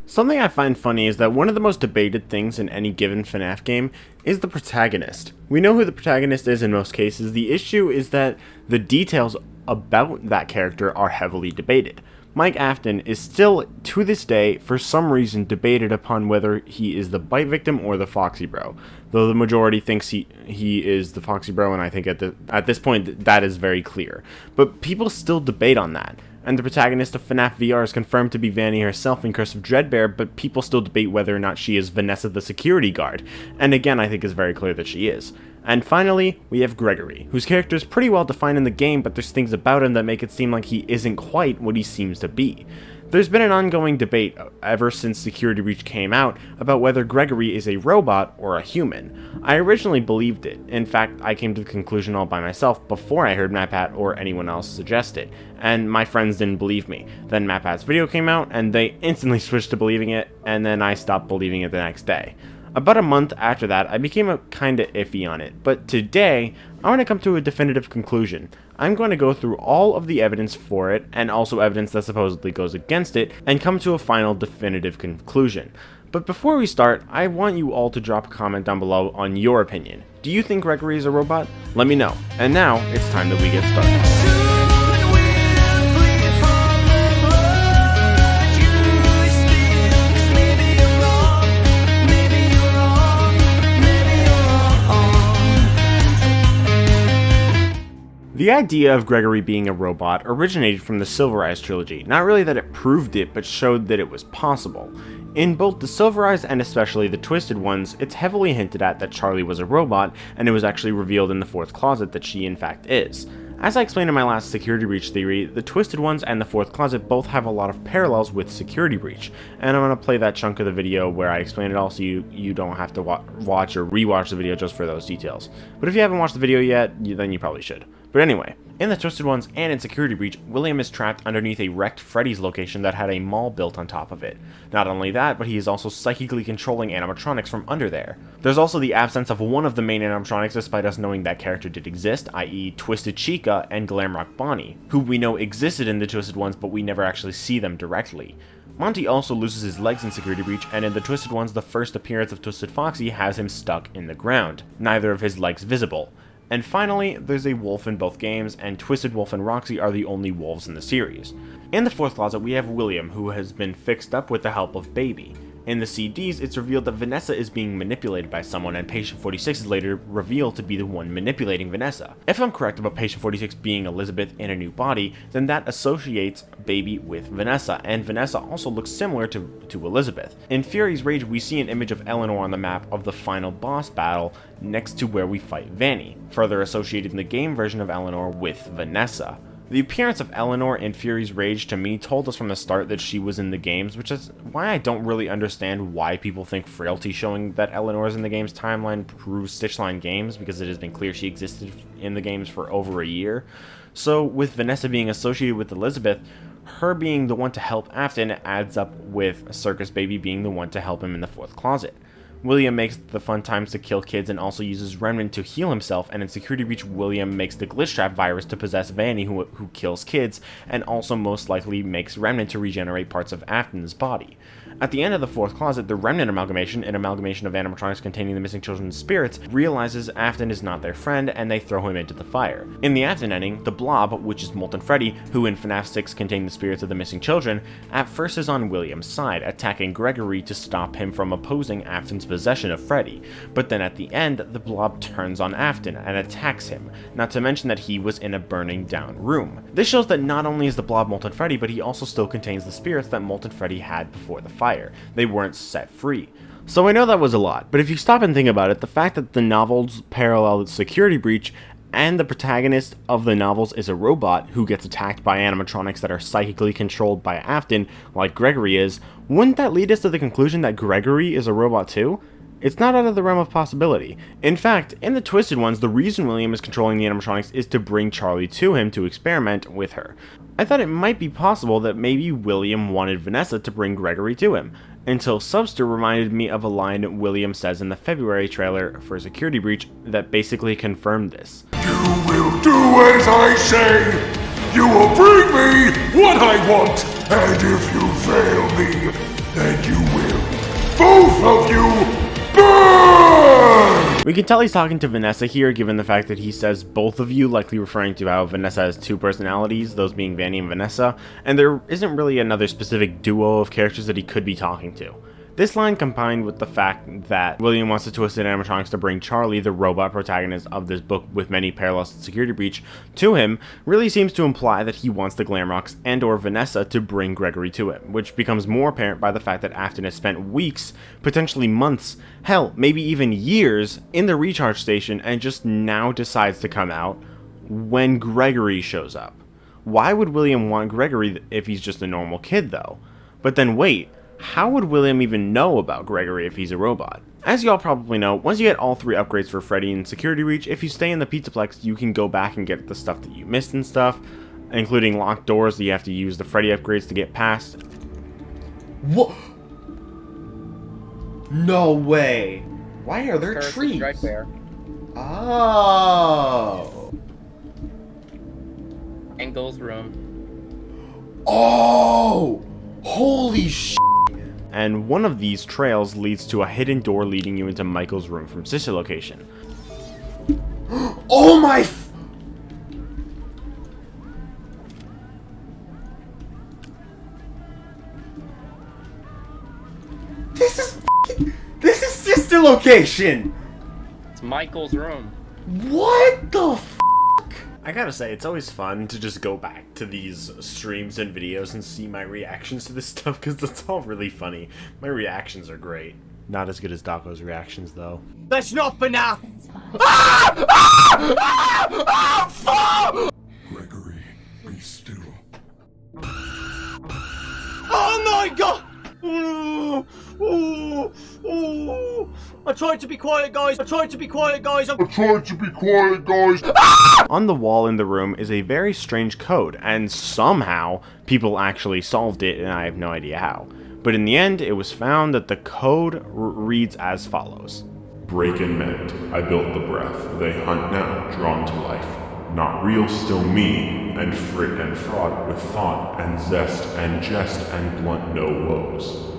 Something I find funny is that one of the most debated things in any given FNaF game is the protagonist. We know who the protagonist is in most cases. The issue is that the details about that character are heavily debated. Mike Afton is still, to this day, for some reason, debated upon whether he is the bite victim or the Foxy Bro. Though the majority thinks he is the Foxy Bro, and I think at this point that is very clear. But people still debate on that. And the protagonist of FNaF VR is confirmed to be Vanny herself in Curse of Dreadbear, but people still debate whether or not she is Vanessa the security guard. And again, I think it's very clear that she is. And finally, we have Gregory, whose character is pretty well defined in the game, but there's things about him that make it seem like he isn't quite what he seems to be. There's been an ongoing debate ever since Security Breach came out about whether Gregory is a robot or a human. I originally believed it. In fact, I came to the conclusion all by myself before I heard MatPat or anyone else suggest it, and my friends didn't believe me. Then MatPat's video came out, and they instantly switched to believing it, and then I stopped believing it the next day. About a month after that, I became kinda iffy on it, but today, I want to come to a definitive conclusion. I'm going to go through all of the evidence for it, and also evidence that supposedly goes against it, and come to a final definitive conclusion. But before we start, I want you all to drop a comment down below on your opinion. Do you think Gregory is a robot? Let me know. And now, it's time that we get started. The idea of Gregory being a robot originated from the Silver Eyes trilogy. Not really that it proved it, but showed that it was possible. In both the Silver Eyes and especially the Twisted Ones, it's heavily hinted at that Charlie was a robot, and it was actually revealed in the Fourth Closet that she in fact is. As I explained in my last Security Breach theory, the Twisted Ones and the Fourth Closet both have a lot of parallels with Security Breach, and I'm going to play that chunk of the video where I explain it all so you don't have to watch or rewatch the video just for those details. But if you haven't watched the video yet, then you probably should. But anyway, in the Twisted Ones and in Security Breach, William is trapped underneath a wrecked Freddy's location that had a mall built on top of it. Not only that, but he is also psychically controlling animatronics from under there. There's also the absence of one of the main animatronics despite us knowing that character did exist, i.e. Twisted Chica and Glamrock Bonnie, who we know existed in the Twisted Ones but we never actually see them directly. Monty also loses his legs in Security Breach, and in the Twisted Ones the first appearance of Twisted Foxy has him stuck in the ground, neither of his legs visible. And finally, there's a wolf in both games, and Twisted Wolf and Roxy are the only wolves in the series. In the Fourth Closet, we have William, who has been fixed up with the help of Baby. In the CDs, it's revealed that Vanessa is being manipulated by someone, and Patient 46 is later revealed to be the one manipulating Vanessa. If I'm correct about Patient 46 being Elizabeth in a new body, then that associates Baby with Vanessa, and Vanessa also looks similar to Elizabeth. In Fury's Rage, we see an image of Eleanor on the map of the final boss battle next to where we fight Vanny, further associated in the game version of Eleanor with Vanessa. The appearance of Eleanor in Fury's Rage to me told us from the start that she was in the games, which is why I don't really understand why people think Frailty showing that Eleanor is in the game's timeline proves Stitchline games, because it has been clear she existed in the games for over a year. So with Vanessa being associated with Elizabeth, her being the one to help Afton adds up with Circus Baby being the one to help him in the Fourth Closet. William makes the fun times to kill kids and also uses Remnant to heal himself, and in Security Breach, William makes the Glitch Trap virus to possess Vanny, who kills kids, and also most likely makes Remnant to regenerate parts of Afton's body. At the end of the Fourth Closet, the Remnant amalgamation, an amalgamation of animatronics containing the missing children's spirits, realizes Afton is not their friend, and they throw him into the fire. In the Afton ending, the Blob, which is Molten Freddy, who in FNaF 6 contained the spirits of the missing children, at first is on William's side, attacking Gregory to stop him from opposing Afton's possession of Freddy. But then at the end, the Blob turns on Afton and attacks him, not to mention that he was in a burning down room. This shows that not only is the Blob Molten Freddy, but he also still contains the spirits that Molten Freddy had before the fire. They weren't set free. So I know that was a lot, but if you stop and think about it, the fact that the novels parallel Security Breach and the protagonist of the novels is a robot who gets attacked by animatronics that are psychically controlled by Afton, like Gregory is, wouldn't that lead us to the conclusion that Gregory is a robot too? It's not out of the realm of possibility. In fact, in the Twisted Ones, the reason William is controlling the animatronics is to bring Charlie to him to experiment with her. I thought it might be possible that maybe William wanted Vanessa to bring Gregory to him, until Subster reminded me of a line William says in the February trailer for Security Breach that basically confirmed this. You will do as I say! You will bring me what I want! And if you fail me, then you of you burn! We can tell he's talking to Vanessa here, given the fact that he says both of you, likely referring to how Vanessa has two personalities, those being Vanny and Vanessa, and there isn't really another specific duo of characters that he could be talking to. This line, combined with the fact that William wants to twist animatronics to bring Charlie, the robot protagonist of this book with many parallels to Security Breach, to him, really seems to imply that he wants the Glamrocks and or Vanessa to bring Gregory to him, which becomes more apparent by the fact that Afton has spent weeks, potentially months, hell, maybe even years, in the recharge station and just now decides to come out when Gregory shows up. Why would William want Gregory if he's just a normal kid, though? But then wait, how would William even know about Gregory if he's a robot? As y'all probably know, once you get all 3 upgrades for Freddy and Security Breach, if you stay in the Pizzaplex, you can go back and get the stuff that you missed and stuff, including locked doors that you have to use the Freddy upgrades to get past. What? No way! Why are there trees? Right there. Oh! Engel's room. Oh! Holy sh! And one of these trails leads to a hidden door leading you into Michael's room from sister location. Oh my f— This is sister location! It's Michael's room. What the f— I gotta say, it's always fun to just go back to these streams and videos and see my reactions to this stuff, because it's all really funny. My reactions are great. Not as good as Daco's reactions, though. That's not FNaF! Gregory, be still. Oh my god! Oh, oh, oh. I tried to be quiet, guys. I tried to be quiet, guys. I tried to be quiet, guys. On the wall in the room is a very strange code, and somehow people actually solved it, and I have no idea how. But in the end, it was found that the code reads as follows. Break and mend, I built the breath, they hunt now, drawn to life. Not real, still me, and frit and fraught with thought and zest and jest and blunt no woes.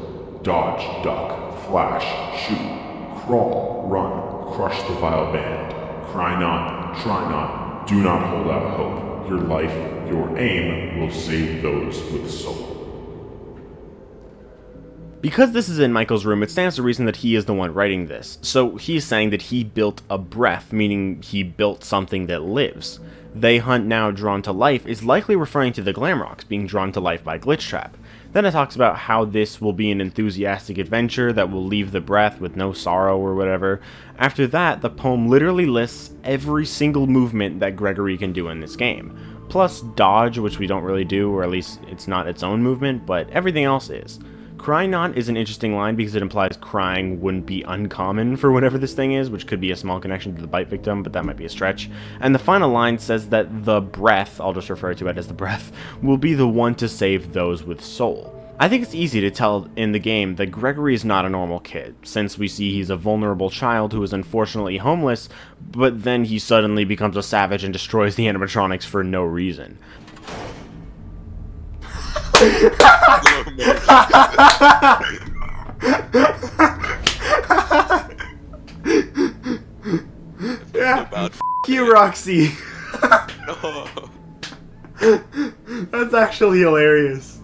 Dodge, duck, flash, shoot, crawl, run, crush the vile band. Cry not, try not, do not hold out hope. Your life, your aim, will save those with soul. Because this is in Michael's room, it stands to reason that he is the one writing this. So he's saying that he built a breath, meaning he built something that lives. They hunt now, drawn to life is likely referring to the Glamrocks being drawn to life by Glitchtrap. Then it talks about how this will be an enthusiastic adventure that will leave the breath with no sorrow or whatever. After that, the poem literally lists every single movement that Gregory can do in this game. Plus dodge, which we don't really do, or at least it's not its own movement, but everything else is. Cry not is an interesting line because it implies crying wouldn't be uncommon for whatever this thing is, which could be a small connection to the bite victim, but that might be a stretch. And the final line says that the breath, I'll just refer to it as the breath, will be the one to save those with soul. I think it's easy to tell in the game that Gregory is not a normal kid, since we see he's a vulnerable child who is unfortunately homeless, but then he suddenly becomes a savage and destroys the animatronics for no reason. Yeah, f you, Roxy. No. That's actually hilarious.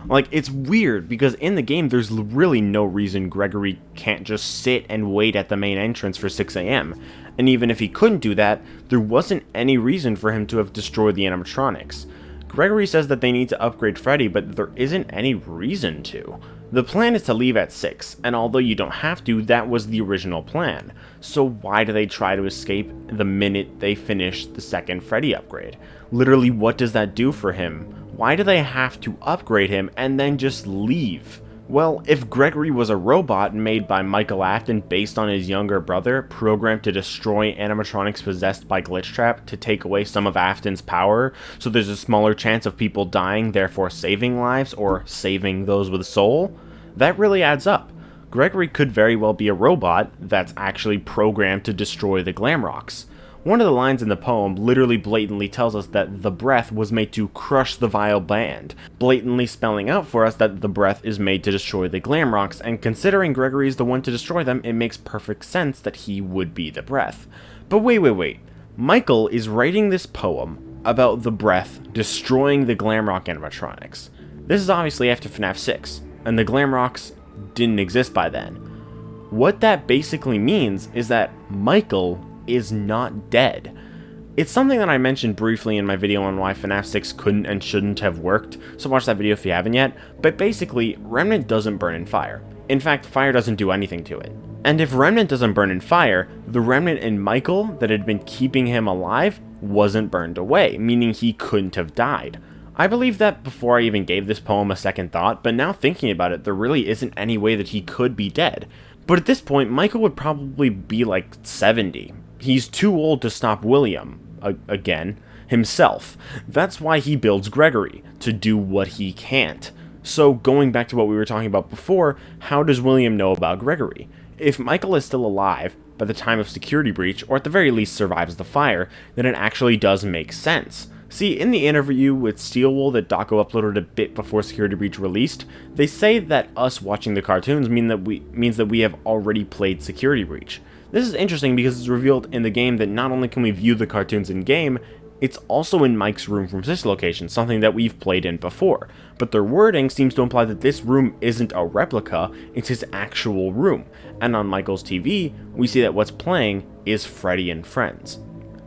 Like, it's weird, because in the game, there's really no reason Gregory can't just sit and wait at the main entrance for 6 AM. And even if he couldn't do that, there wasn't any reason for him to have destroyed the animatronics. Gregory says that they need to upgrade Freddy, but there isn't any reason to. The plan is to leave at 6, and although you don't have to, that was the original plan. So why do they try to escape the minute they finish the second Freddy upgrade? Literally, what does that do for him? Why do they have to upgrade him and then just leave? Well, if Gregory was a robot made by Michael Afton based on his younger brother, programmed to destroy animatronics possessed by Glitchtrap to take away some of Afton's power, so there's a smaller chance of people dying, therefore saving lives, or saving those with soul, that really adds up. Gregory could very well be a robot that's actually programmed to destroy the Glamrocks. One of the lines in the poem literally blatantly tells us that the breath was made to crush the vile band, blatantly spelling out for us that the breath is made to destroy the Glamrocks, and considering Gregory is the one to destroy them, it makes perfect sense that he would be the breath. But wait. Michael is writing this poem about the breath destroying the Glamrock animatronics. This is obviously after FNaF 6, and the Glamrocks didn't exist by then. What that basically means is that Michael is not dead. It's something that I mentioned briefly in my video on why FNaF 6 couldn't and shouldn't have worked, so watch that video if you haven't yet, but basically, Remnant doesn't burn in fire. In fact, fire doesn't do anything to it. And if Remnant doesn't burn in fire, the Remnant in Michael that had been keeping him alive wasn't burned away, meaning he couldn't have died. I believed that before I even gave this poem a second thought, but now thinking about it, there really isn't any way that he could be dead. But at this point, Michael would probably be like 70. He's too old to stop William, again, himself. That's why he builds Gregory, to do what he can't. So going back to what we were talking about before, how does William know about Gregory? If Michael is still alive by the time of security breach, or at the very least survives the fire, then it actually does make sense. See, in the interview with Steelwool that Daco uploaded a bit before Security Breach released, they say that us watching the cartoons means that we have already played Security Breach. This is interesting because it's revealed in the game that not only can we view the cartoons in-game, it's also in Mike's room from Sister Location, something that we've played in before. But their wording seems to imply that this room isn't a replica, it's his actual room. And on Michael's TV, we see that what's playing is Freddy and Friends.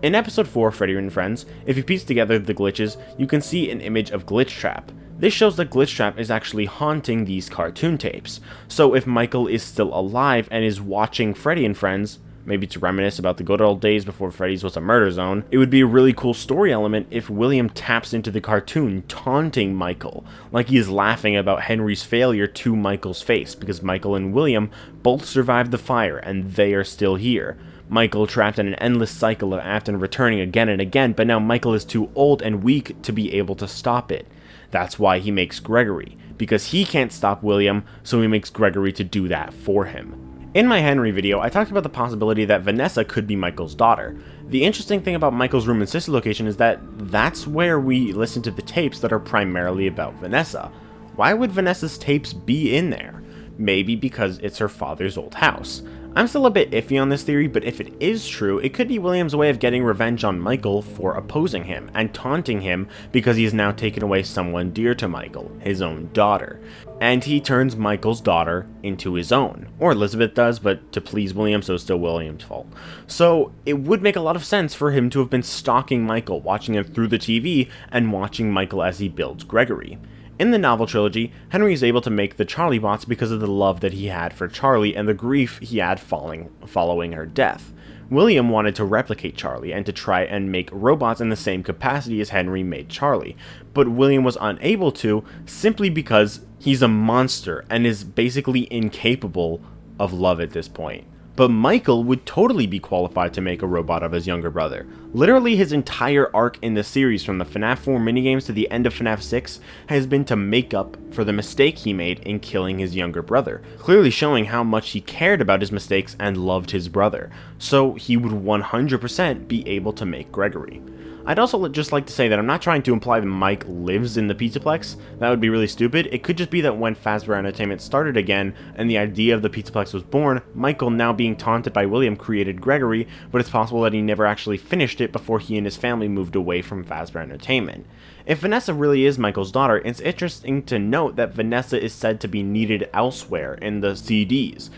In episode 4, Freddy and Friends, if you piece together the glitches, you can see an image of Glitchtrap. This shows that Glitchtrap is actually haunting these cartoon tapes. So if Michael is still alive and is watching Freddy and Friends, maybe to reminisce about the good old days before Freddy's was a murder zone, it would be a really cool story element if William taps into the cartoon taunting Michael, like he is laughing about Henry's failure to Michael's face, because Michael and William both survived the fire and they are still here. Michael trapped in an endless cycle of Afton returning again and again, but now Michael is too old and weak to be able to stop it. That's why he makes Gregory, because he can't stop William, so he makes Gregory to do that for him. In my Henry video, I talked about the possibility that Vanessa could be Michael's daughter. The interesting thing about Michael's room and Sister Location is that that's where we listen to the tapes that are primarily about Vanessa. Why would Vanessa's tapes be in there? Maybe because it's her father's old house. I'm still a bit iffy on this theory, but if it is true, it could be William's way of getting revenge on Michael for opposing him, and taunting him because he has now taken away someone dear to Michael, his own daughter. And he turns Michael's daughter into his own. Or Elizabeth does, but to please William, so it's still William's fault. So it would make a lot of sense for him to have been stalking Michael, watching him through the TV, and watching Michael as he builds Gregory. In the novel trilogy, Henry is able to make the Charlie bots because of the love that he had for Charlie and the grief he had following her death. William wanted to replicate Charlie and to try and make robots in the same capacity as Henry made Charlie, but William was unable to simply because he's a monster and is basically incapable of love at this point. But Michael would totally be qualified to make a robot of his younger brother. Literally his entire arc in the series from the FNaF 4 minigames to the end of FNaF 6 has been to make up for the mistake he made in killing his younger brother, clearly showing how much he cared about his mistakes and loved his brother. So he would 100% be able to make Gregory. I'd also just like to say that I'm not trying to imply that Mike lives in the Pizzaplex. That would be really stupid. It could just be that when Fazbear Entertainment started again, and the idea of the Pizzaplex was born, Michael, now being taunted by William, created Gregory, but it's possible that he never actually finished it before he and his family moved away from Fazbear Entertainment. If Vanessa really is Michael's daughter, it's interesting to note that Vanessa is said to be needed elsewhere in the CDs.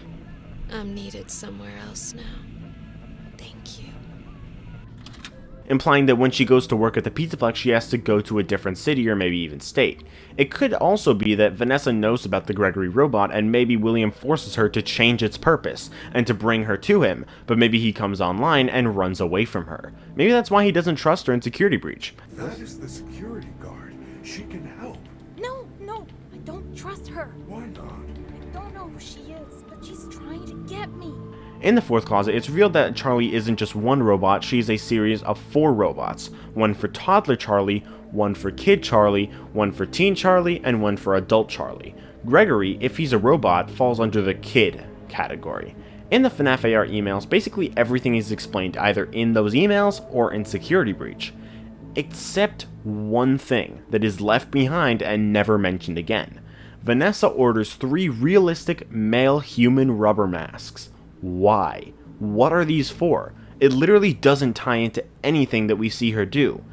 I'm needed somewhere else now. Implying that when she goes to work at the Pizzaplex, she has to go to a different city or maybe even state. It could also be that Vanessa knows about the Gregory robot and maybe William forces her to change its purpose and to bring her to him, but maybe he comes online and runs away from her. Maybe that's why he doesn't trust her in Security Breach. That is the security guard. She can help. No, I don't trust her. Why not? I don't know who she is, but she's trying to get me. In the fourth closet, it's revealed that Charlie isn't just one robot, she's a series of 4 robots. One for toddler Charlie, one for kid Charlie, one for teen Charlie, and one for adult Charlie. Gregory, if he's a robot, falls under the kid category. In the FNaF AR emails, basically everything is explained either in those emails or in Security Breach, except one thing that is left behind and never mentioned again. Vanessa orders 3 realistic male human rubber masks. Why? What are these for? It literally doesn't tie into anything that we see her do.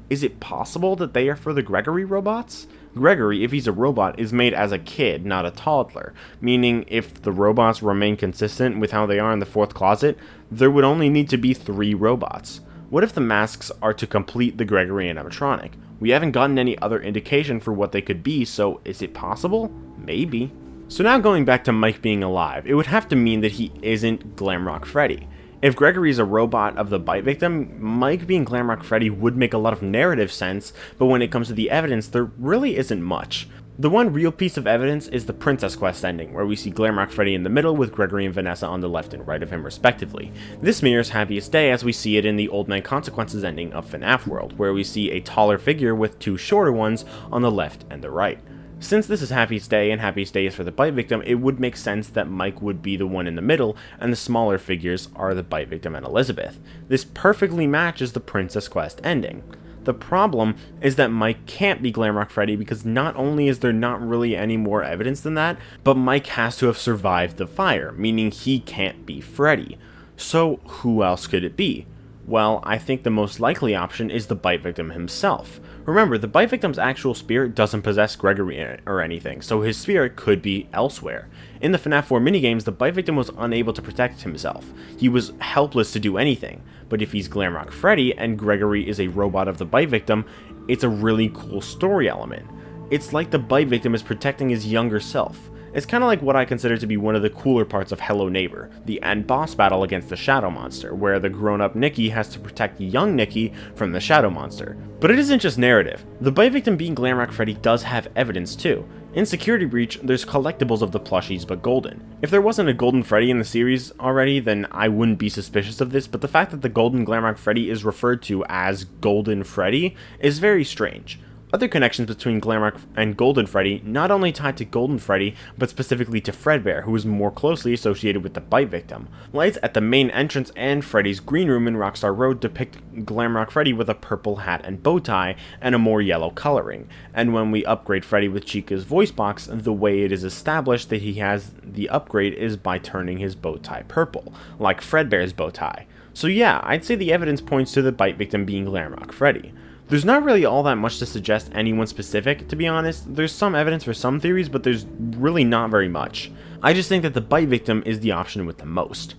Is it possible that they are for the Gregory robots? Gregory, if he's a robot, is made as a kid, not a toddler, meaning if the robots remain consistent with how they are in the 4th closet, there would only need to be 3 robots. What if the masks are to complete the Gregory animatronic? We haven't gotten any other indication for what they could be, so is it possible? Maybe. So now going back to Mike being alive, it would have to mean that he isn't Glamrock Freddy. If Gregory is a robot of the bite victim, Mike being Glamrock Freddy would make a lot of narrative sense, but when it comes to the evidence, there really isn't much. The one real piece of evidence is the Princess Quest ending, where we see Glamrock Freddy in the middle with Gregory and Vanessa on the left and right of him respectively. This mirrors Happiest Day as we see it in the Old Man Consequences ending of FNaF World, where we see a taller figure with 2 shorter ones on the left and the right. Since this is Happiest Day and Happiest Day is for the bite victim, it would make sense that Mike would be the one in the middle and the smaller figures are the bite victim and Elizabeth. This perfectly matches the Princess Quest ending. The problem is that Mike can't be Glamrock Freddy because not only is there not really any more evidence than that, but Mike has to have survived the fire, meaning he can't be Freddy. So who else could it be? Well, I think the most likely option is the bite victim himself. Remember, the bite victim's actual spirit doesn't possess Gregory in it or anything, so his spirit could be elsewhere. In the FNaF 4 minigames, the bite victim was unable to protect himself. He was helpless to do anything. But if he's Glamrock Freddy and Gregory is a robot of the bite victim, it's a really cool story element. It's like the bite victim is protecting his younger self. It's kind of like what I consider to be one of the cooler parts of Hello Neighbor, the end boss battle against the Shadow Monster, where the grown-up Nikki has to protect young Nikki from the Shadow Monster. But it isn't just narrative. The bite victim being Glamrock Freddy does have evidence too. In Security Breach, there's collectibles of the plushies but golden. If there wasn't a golden Freddy in the series already, then I wouldn't be suspicious of this, but the fact that the golden Glamrock Freddy is referred to as Golden Freddy is very strange. Other connections between Glamrock and Golden Freddy not only tied to Golden Freddy, but specifically to Fredbear, who is more closely associated with the bite victim. Lights at the main entrance and Freddy's green room in Rockstar Road depict Glamrock Freddy with a purple hat and bow tie, and a more yellow coloring. And when we upgrade Freddy with Chica's voice box, the way it is established that he has the upgrade is by turning his bow tie purple, like Fredbear's bow tie. So yeah, I'd say the evidence points to the bite victim being Glamrock Freddy. There's not really all that much to suggest anyone specific, to be honest. There's some evidence for some theories, but there's really not very much. I just think that the bite victim is the option with the most.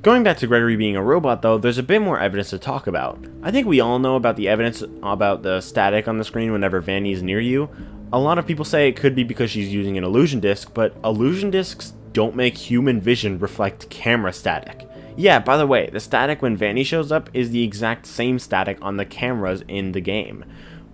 Going back to Gregory being a robot though, there's a bit more evidence to talk about. I think we all know about the evidence about the static on the screen whenever Vanny is near you. A lot of people say it could be because she's using an illusion disc, but illusion discs don't make human vision reflect camera static. Yeah, by the way, the static when Vanny shows up is the exact same static on the cameras in the game.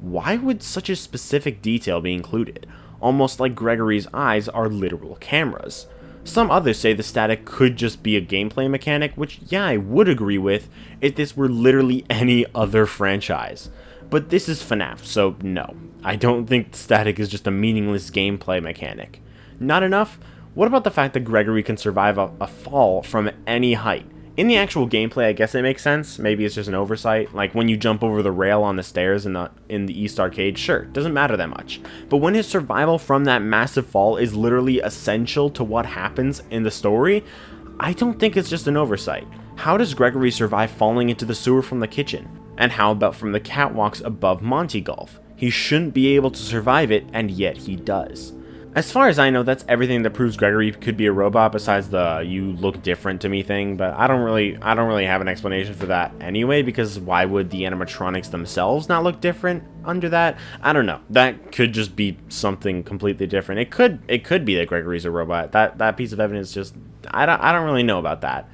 Why would such a specific detail be included? Almost like Gregory's eyes are literal cameras. Some others say the static could just be a gameplay mechanic, which yeah, I would agree with if this were literally any other franchise. But this is FNaF, so no, I don't think the static is just a meaningless gameplay mechanic. Not enough? What about the fact that Gregory can survive a fall from any height? In the actual gameplay, I guess it makes sense. Maybe it's just an oversight. Like when you jump over the rail on the stairs in the East Arcade, sure, doesn't matter that much. But when his survival from that massive fall is literally essential to what happens in the story, I don't think it's just an oversight. How does Gregory survive falling into the sewer from the kitchen? And how about from the catwalks above Monty Golf? He shouldn't be able to survive it, and yet he does. As far as I know, that's everything that proves Gregory could be a robot besides the "you look different to me" thing, but I don't really have an explanation for that anyway, because why would the animatronics themselves not look different under that? I don't know. That could just be something completely different. It could be that Gregory's a robot. That piece of evidence just I don't really know about that.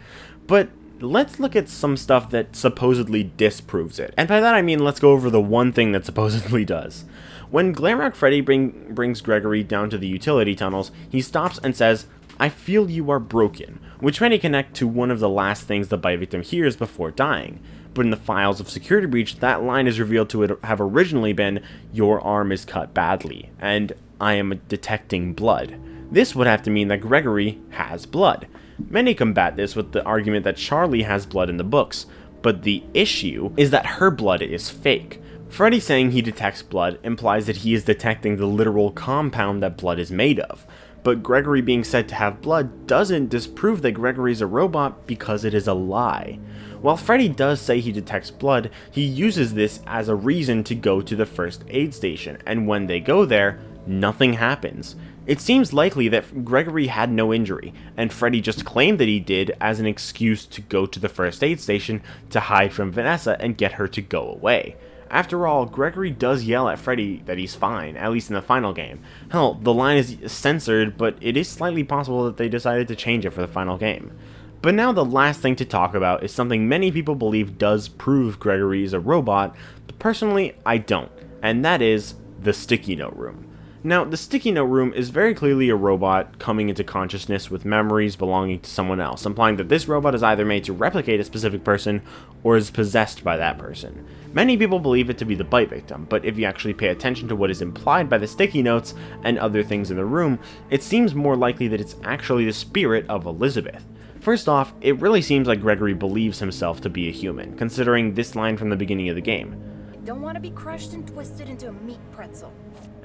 But let's look at some stuff that supposedly disproves it. And by that I mean let's go over the one thing that supposedly does. When Glamrock Freddy brings Gregory down to the utility tunnels, he stops and says, "I feel you are broken," which many connect to one of the last things the bite victim hears before dying. But in the files of Security Breach, that line is revealed to have originally been, "Your arm is cut badly," and "I am detecting blood." This would have to mean that Gregory has blood. Many combat this with the argument that Charlie has blood in the books, but the issue is that her blood is fake. Freddy saying he detects blood implies that he is detecting the literal compound that blood is made of, but Gregory being said to have blood doesn't disprove that Gregory is a robot because it is a lie. While Freddy does say he detects blood, he uses this as a reason to go to the first aid station, and when they go there, nothing happens. It seems likely that Gregory had no injury, and Freddy just claimed that he did as an excuse to go to the first aid station to hide from Vanessa and get her to go away. After all, Gregory does yell at Freddy that he's fine, at least in the final game. Hell, the line is censored, but it is slightly possible that they decided to change it for the final game. But now the last thing to talk about is something many people believe does prove Gregory is a robot, but personally I don't, and that is the sticky note room. Now, the sticky note room is very clearly a robot coming into consciousness with memories belonging to someone else, implying that this robot is either made to replicate a specific person or is possessed by that person. Many people believe it to be the bite victim, but if you actually pay attention to what is implied by the sticky notes and other things in the room, it seems more likely that it's actually the spirit of Elizabeth. First off, it really seems like Gregory believes himself to be a human, considering this line from the beginning of the game. Don't want to be crushed and twisted into a meat pretzel.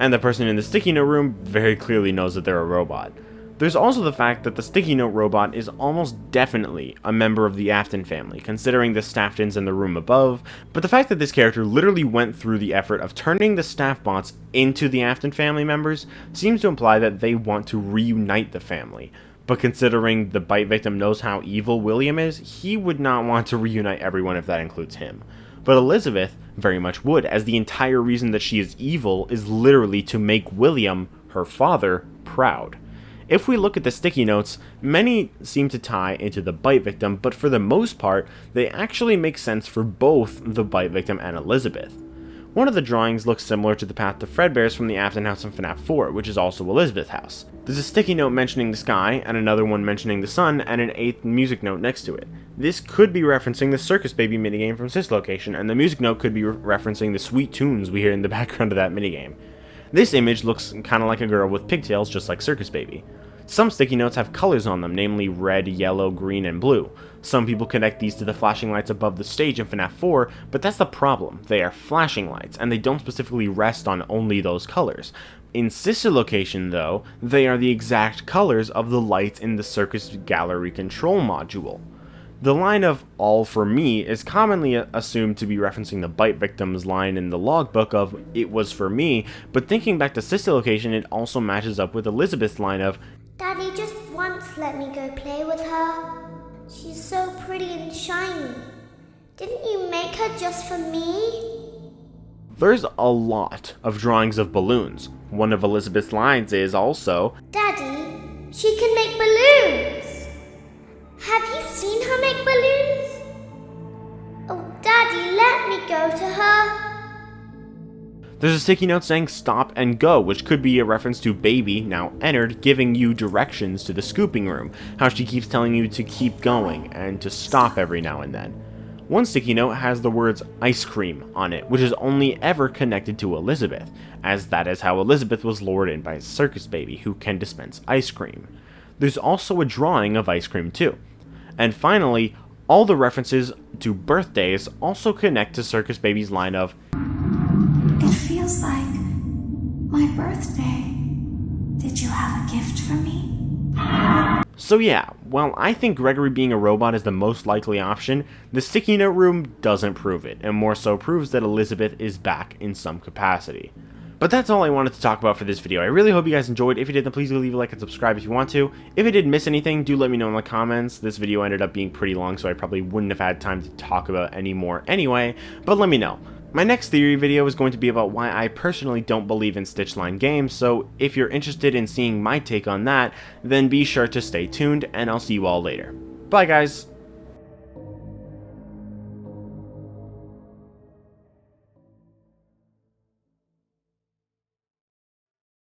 And the person in the sticky note room very clearly knows that they're a robot. There's also the fact that the sticky note robot is almost definitely a member of the Afton family, considering the Staftons in the room above, but the fact that this character literally went through the effort of turning the staff bots into the Afton family members seems to imply that they want to reunite the family. But considering the bite victim knows how evil William is, he would not want to reunite everyone if that includes him. But Elizabeth very much would, as the entire reason that she is evil is literally to make William, her father, proud. If we look at the sticky notes, many seem to tie into the bite victim, but for the most part, they actually make sense for both the bite victim and Elizabeth. One of the drawings looks similar to the path to Fredbear's from the Afton house in FNaF 4, which is also Elizabeth's house. There's a sticky note mentioning the sky, and another one mentioning the sun, and an 8th music note next to it. This could be referencing the Circus Baby minigame from Sis Location, and the music note could be referencing the sweet tunes we hear in the background of that minigame. This image looks kinda like a girl with pigtails, just like Circus Baby. Some sticky notes have colors on them, namely red, yellow, green, and blue. Some people connect these to the flashing lights above the stage in FNaF 4, but that's the problem. They are flashing lights, and they don't specifically rest on only those colors. In Sister Location, though, they are the exact colors of the lights in the Circus Gallery control module. The line of "all for me" is commonly assumed to be referencing the bite victim's line in the logbook of "it was for me," but thinking back to Sister Location, it also matches up with Elizabeth's line of "Daddy just once let me go play with her. She's so pretty and shiny. Didn't you make her just for me?" There's a lot of drawings of balloons. One of Elizabeth's lines is also, "Daddy, she can make balloons. Have you seen her make balloons? Oh, Daddy, let me go to her." There's a sticky note saying "stop and go," which could be a reference to Baby, now Ennard, giving you directions to the scooping room, how she keeps telling you to keep going and to stop every now and then. One sticky note has the words "ice cream" on it, which is only ever connected to Elizabeth, as that is how Elizabeth was lured in by Circus Baby, who can dispense ice cream. There's also a drawing of ice cream too. And finally, all the references to birthdays also connect to Circus Baby's line of, "It feels like my birthday. Did you have a gift for me?" So yeah, while I think Gregory being a robot is the most likely option, the sticky note room doesn't prove it, and more so proves that Elizabeth is back in some capacity. But that's all I wanted to talk about for this video. I really hope you guys enjoyed. If you did, then please leave a like and subscribe if you want to. If I did miss anything, do let me know in the comments. This video ended up being pretty long, so I probably wouldn't have had time to talk about any more anyway, but let me know. My next theory video is going to be about why I personally don't believe in Stitchline games, so if you're interested in seeing my take on that, then be sure to stay tuned, and I'll see you all later. Bye guys!